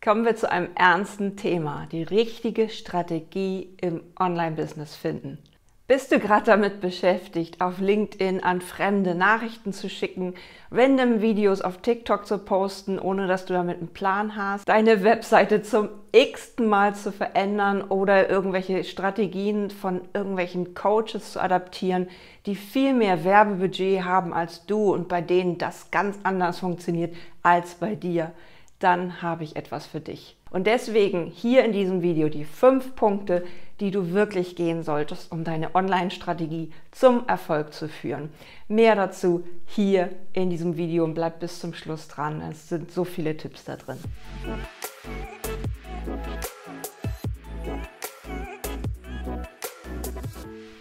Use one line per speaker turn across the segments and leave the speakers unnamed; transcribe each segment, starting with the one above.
Kommen wir zu einem ernsten Thema, die richtige Strategie im Online-Business finden. Bist du gerade damit beschäftigt, auf LinkedIn an Fremde Nachrichten zu schicken, random Videos auf TikTok zu posten, ohne dass du damit einen Plan hast, deine Webseite zum x-ten Mal zu verändern oder irgendwelche Strategien von irgendwelchen Coaches zu adaptieren, die viel mehr Werbebudget haben als du und bei denen das ganz anders funktioniert als bei dir? Dann habe ich etwas für dich. Und deswegen hier in diesem Video die 5 Punkte, die du wirklich gehen solltest, um deine Online-Strategie zum Erfolg zu führen. Mehr dazu hier in diesem Video und bleib bis zum Schluss dran. Es sind so viele Tipps da drin.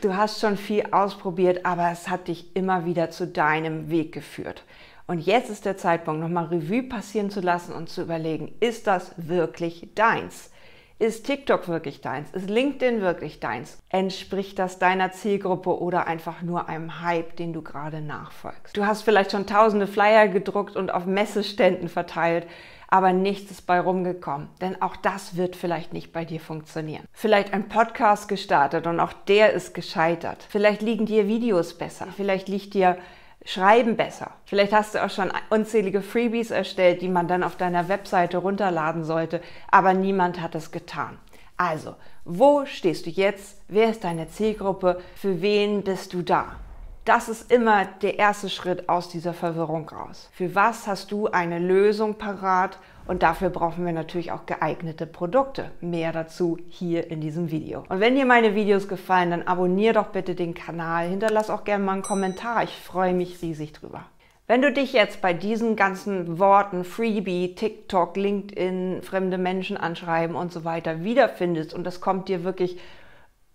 Du hast schon viel ausprobiert, aber es hat dich immer wieder zu deinem Weg geführt. Und jetzt ist der Zeitpunkt, nochmal Revue passieren zu lassen und zu überlegen, ist das wirklich deins? Ist TikTok wirklich deins? Ist LinkedIn wirklich deins? Entspricht das deiner Zielgruppe oder einfach nur einem Hype, den du gerade nachfolgst? Du hast vielleicht schon tausende Flyer gedruckt und auf Messeständen verteilt, aber nichts ist bei rumgekommen, denn auch das wird vielleicht nicht bei dir funktionieren. Vielleicht ein Podcast gestartet und auch der ist gescheitert. Vielleicht liegen dir Videos besser, vielleicht liegt dir Schreiben besser. Vielleicht hast du auch schon unzählige Freebies erstellt, die man dann auf deiner Webseite runterladen sollte, aber niemand hat es getan. Also, wo stehst du jetzt? Wer ist deine Zielgruppe? Für wen bist du da? Das ist immer der erste Schritt aus dieser Verwirrung raus. Für was hast du eine Lösung parat? Und dafür brauchen wir natürlich auch geeignete Produkte. Mehr dazu hier in diesem Video. Und wenn dir meine Videos gefallen, dann abonniere doch bitte den Kanal. Hinterlass auch gerne mal einen Kommentar. Ich freue mich riesig drüber. Wenn du dich jetzt bei diesen ganzen Worten, Freebie, TikTok, LinkedIn, fremde Menschen anschreiben und so weiter wiederfindest und das kommt dir wirklich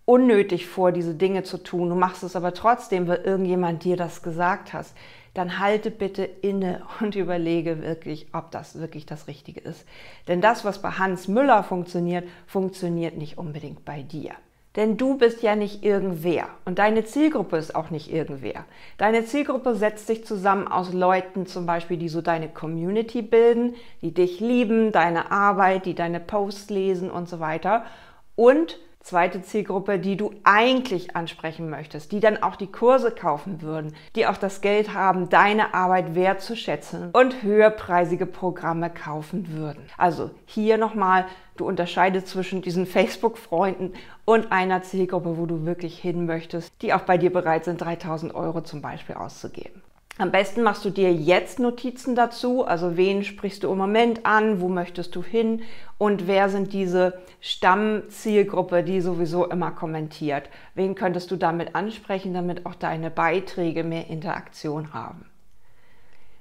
unnötig vor, diese Dinge zu tun, du machst es aber trotzdem, weil irgendjemand dir das gesagt hat, dann halte bitte inne und überlege wirklich, ob das wirklich das Richtige ist. Denn das, was bei Hans Müller funktioniert, funktioniert nicht unbedingt bei dir. Denn du bist ja nicht irgendwer und deine Zielgruppe ist auch nicht irgendwer. Deine Zielgruppe setzt sich zusammen aus Leuten zum Beispiel, die so deine Community bilden, die dich lieben, deine Arbeit, die deine Posts lesen und so weiter. Und zweite Zielgruppe, die du eigentlich ansprechen möchtest, die dann auch die Kurse kaufen würden, die auch das Geld haben, deine Arbeit wertzuschätzen und höherpreisige Programme kaufen würden. Also hier nochmal, du unterscheidest zwischen diesen Facebook-Freunden und einer Zielgruppe, wo du wirklich hin möchtest, die auch bei dir bereit sind, 3.000 € zum Beispiel auszugeben. Am besten machst du dir jetzt Notizen dazu, also wen sprichst du im Moment an, wo möchtest du hin und wer sind diese Stammzielgruppe, die sowieso immer kommentiert. Wen könntest du damit ansprechen, damit auch deine Beiträge mehr Interaktion haben.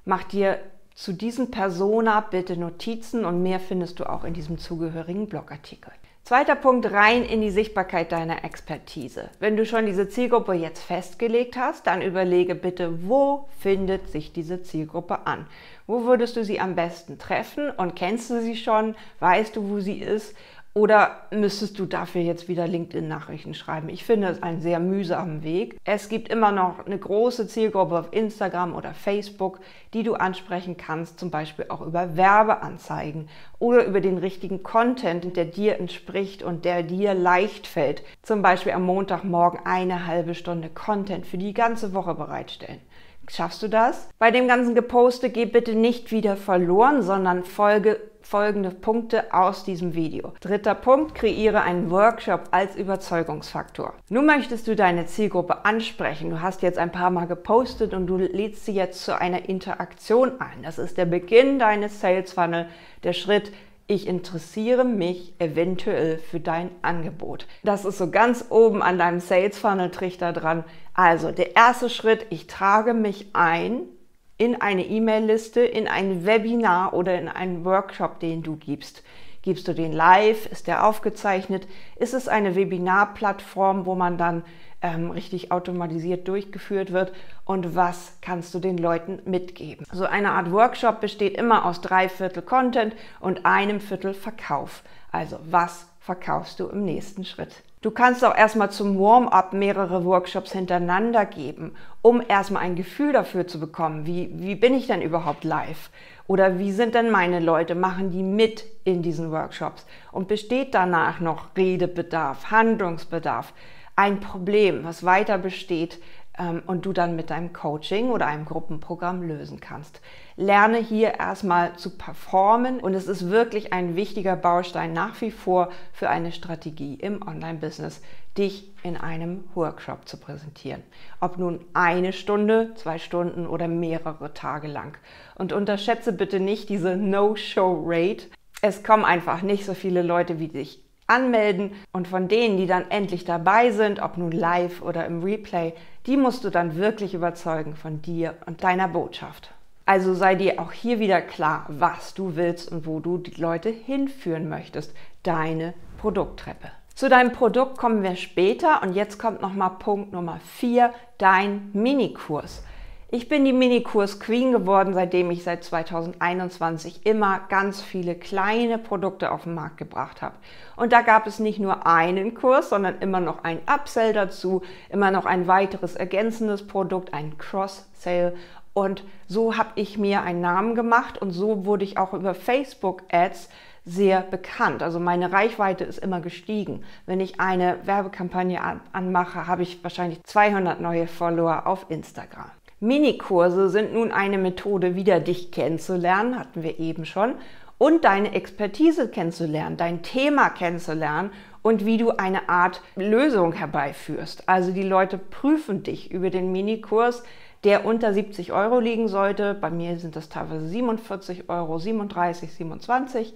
Mach dir zu diesen Persona bitte Notizen und mehr findest du auch in diesem zugehörigen Blogartikel. Zweiter Punkt, rein in die Sichtbarkeit deiner Expertise. Wenn du schon diese Zielgruppe jetzt festgelegt hast, dann überlege bitte, wo findet sich diese Zielgruppe an? Wo würdest du sie am besten treffen und kennst du sie schon? Weißt du, wo sie ist? Oder müsstest du dafür jetzt wieder LinkedIn-Nachrichten schreiben? Ich finde es einen sehr mühsamen Weg. Es gibt immer noch eine große Zielgruppe auf Instagram oder Facebook, die du ansprechen kannst, zum Beispiel auch über Werbeanzeigen oder über den richtigen Content, der dir entspricht und der dir leicht fällt. Zum Beispiel am Montagmorgen eine halbe Stunde Content für die ganze Woche bereitstellen. Schaffst du das? Bei dem ganzen Geposte geh bitte nicht wieder verloren, sondern folge folgende Punkte aus diesem Video. Dritter Punkt, kreiere einen Workshop als Überzeugungsfaktor. Nun möchtest du deine Zielgruppe ansprechen. Du hast jetzt ein paar Mal gepostet und du lädst sie jetzt zu einer Interaktion ein. Das ist der Beginn deines Sales Funnel, der Schritt, ich interessiere mich eventuell für dein Angebot. Das ist so ganz oben an deinem Sales Funnel Trichter dran. Also der erste Schritt, ich trage mich ein in eine E-Mail-Liste, in ein Webinar oder in einen Workshop, den du gibst. Gibst du den live? Ist der aufgezeichnet? Ist es eine Webinarplattform, wo man dann richtig automatisiert durchgeführt wird? Und was kannst du den Leuten mitgeben? So eine Art Workshop besteht immer aus 3/4 Content und 1/4 Verkauf. Also was verkaufst du im nächsten Schritt? Du kannst auch erstmal zum Warm-up mehrere Workshops hintereinander geben, um erstmal ein Gefühl dafür zu bekommen, wie bin ich denn überhaupt live? Oder wie sind denn meine Leute? Machen die mit in diesen Workshops? Und besteht danach noch Redebedarf, Handlungsbedarf, ein Problem, was weiter besteht und du dann mit deinem Coaching oder einem Gruppenprogramm lösen kannst? Lerne hier erstmal zu performen und es ist wirklich ein wichtiger Baustein nach wie vor für eine Strategie im Online-Business, dich in einem Workshop zu präsentieren. Ob nun 1 Stunde, 2 Stunden oder mehrere Tage lang. Und unterschätze bitte nicht diese No-Show-Rate. Es kommen einfach nicht so viele Leute, wie dich anmelden und von denen, die dann endlich dabei sind, ob nun live oder im Replay, die musst du dann wirklich überzeugen von dir und deiner Botschaft. Also sei dir auch hier wieder klar, was du willst und wo du die Leute hinführen möchtest. Deine Produkttreppe. Zu deinem Produkt kommen wir später und jetzt kommt nochmal Punkt Nummer 4, dein Minikurs. Ich bin die Minikurs-Queen geworden, seitdem ich seit 2021 immer ganz viele kleine Produkte auf den Markt gebracht habe. Und da gab es nicht nur einen Kurs, sondern immer noch ein Upsell dazu, immer noch ein weiteres ergänzendes Produkt, ein Cross-Sale. Und so habe ich mir einen Namen gemacht und so wurde ich auch über Facebook-Ads sehr bekannt. Also meine Reichweite ist immer gestiegen. Wenn ich eine Werbekampagne anmache, habe ich wahrscheinlich 200 neue Follower auf Instagram. Minikurse sind nun eine Methode, wieder dich kennenzulernen, hatten wir eben schon, und deine Expertise kennenzulernen, dein Thema kennenzulernen und wie du eine Art Lösung herbeiführst. Also die Leute prüfen dich über den Minikurs, der unter 70 € liegen sollte. Bei mir sind das teilweise 47 €, 37, 27.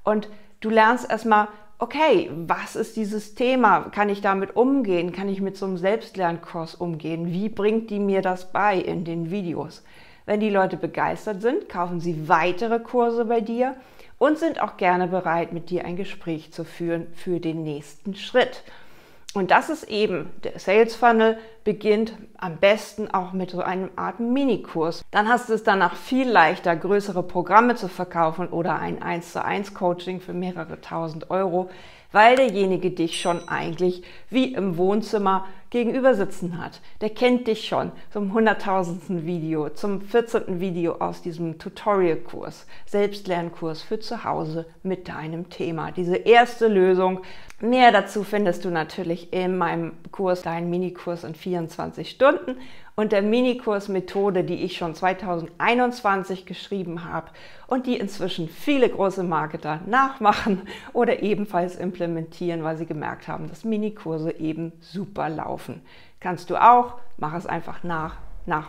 Und du lernst erstmal, okay, was ist dieses Thema? Kann ich damit umgehen? Kann ich mit so einem Selbstlernkurs umgehen? Wie bringt die mir das bei in den Videos? Wenn die Leute begeistert sind, kaufen sie weitere Kurse bei dir und sind auch gerne bereit, mit dir ein Gespräch zu führen für den nächsten Schritt. Und das ist eben, der Sales Funnel beginnt am besten auch mit so einem Art Minikurs. Dann hast du es danach viel leichter, größere Programme zu verkaufen oder ein 1:1 Coaching für mehrere tausend Euro, weil derjenige dich schon eigentlich wie im Wohnzimmer gegenüber sitzen hat. Der kennt dich schon zum 100.000. Video, zum 14. Video aus diesem Tutorial-Kurs, Selbstlernkurs für zu Hause mit deinem Thema. Diese erste Lösung. Mehr dazu findest du natürlich in meinem Kurs, deinen Minikurs in 24 Stunden und der Minikurs-Methode, die ich schon 2021 geschrieben habe und die inzwischen viele große Marketer nachmachen oder ebenfalls implementieren, weil sie gemerkt haben, dass Minikurse eben super laufen. Kannst du auch, mach es einfach nach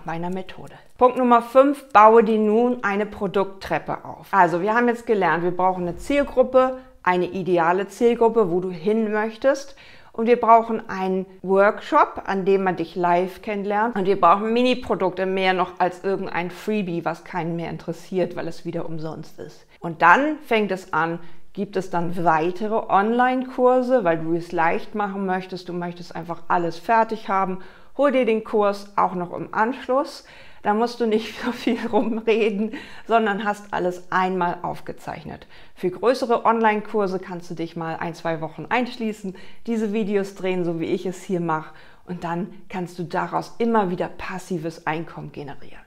meiner Methode. Punkt Nummer 5, baue dir nun eine Produkttreppe auf. Also wir haben jetzt gelernt, wir brauchen eine Zielgruppe, eine ideale Zielgruppe, wo du hin möchtest. Und wir brauchen einen Workshop, an dem man dich live kennenlernt. Und wir brauchen Mini-Produkte mehr noch als irgendein Freebie, was keinen mehr interessiert, weil es wieder umsonst ist. Und dann fängt es an, gibt es dann weitere Online-Kurse, weil du es leicht machen möchtest. Du möchtest einfach alles fertig haben. Hol dir den Kurs auch noch im Anschluss. Da musst du nicht so viel rumreden, sondern hast alles einmal aufgezeichnet. Für größere Online-Kurse kannst du dich mal 1-2 Wochen einschließen, diese Videos drehen, so wie ich es hier mache, und dann kannst du daraus immer wieder passives Einkommen generieren.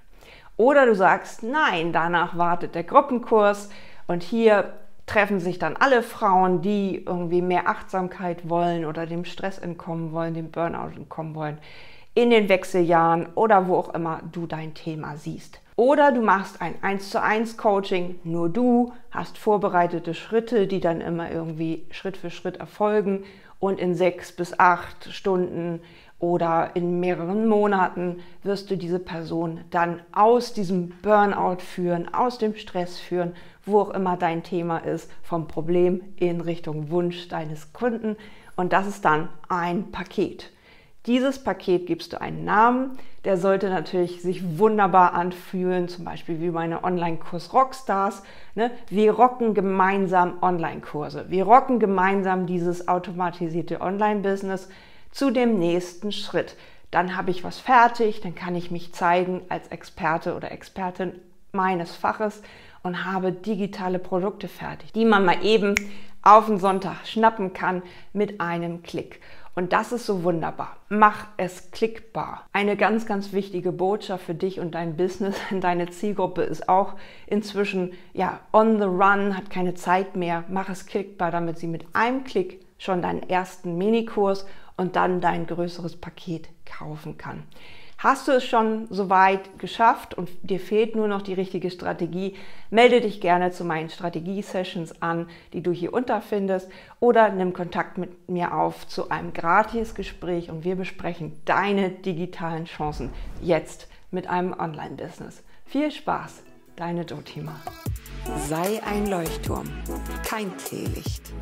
Oder du sagst, nein, danach wartet der Gruppenkurs und hier treffen sich dann alle Frauen, die irgendwie mehr Achtsamkeit wollen oder dem Stress entkommen wollen, dem Burnout entkommen wollen, in den Wechseljahren oder wo auch immer du dein Thema siehst. Oder du machst ein 1:1 Coaching, nur du hast vorbereitete Schritte, die dann immer irgendwie Schritt für Schritt erfolgen und in 6 bis 8 Stunden oder in mehreren Monaten wirst du diese Person dann aus diesem Burnout führen, aus dem Stress führen, wo auch immer dein Thema ist, vom Problem in Richtung Wunsch deines Kunden, und das ist dann ein Paket. Dieses Paket gibst du einen Namen, der sollte natürlich sich wunderbar anfühlen, zum Beispiel wie meine Online-Kurs Rockstars. Wir rocken gemeinsam Online-Kurse, wir rocken gemeinsam dieses automatisierte Online-Business zu dem nächsten Schritt. Dann habe ich was fertig, dann kann ich mich zeigen als Experte oder Expertin meines Faches und habe digitale Produkte fertig, die man mal eben auf den Sonntag schnappen kann mit einem Klick. Und das ist so wunderbar. Mach es klickbar. Eine ganz, ganz wichtige Botschaft für dich und dein Business. Deine Zielgruppe ist auch inzwischen on the run, hat keine Zeit mehr. Mach es klickbar, damit sie mit einem Klick schon deinen ersten Minikurs und dann dein größeres Paket kaufen kann. Hast du es schon soweit geschafft und dir fehlt nur noch die richtige Strategie, melde dich gerne zu meinen Strategie-Sessions an, die du hier unterfindest, oder nimm Kontakt mit mir auf zu einem Gratis-Gespräch und wir besprechen deine digitalen Chancen jetzt mit einem Online-Business. Viel Spaß, deine Dotima.
Sei ein Leuchtturm, kein Teelicht.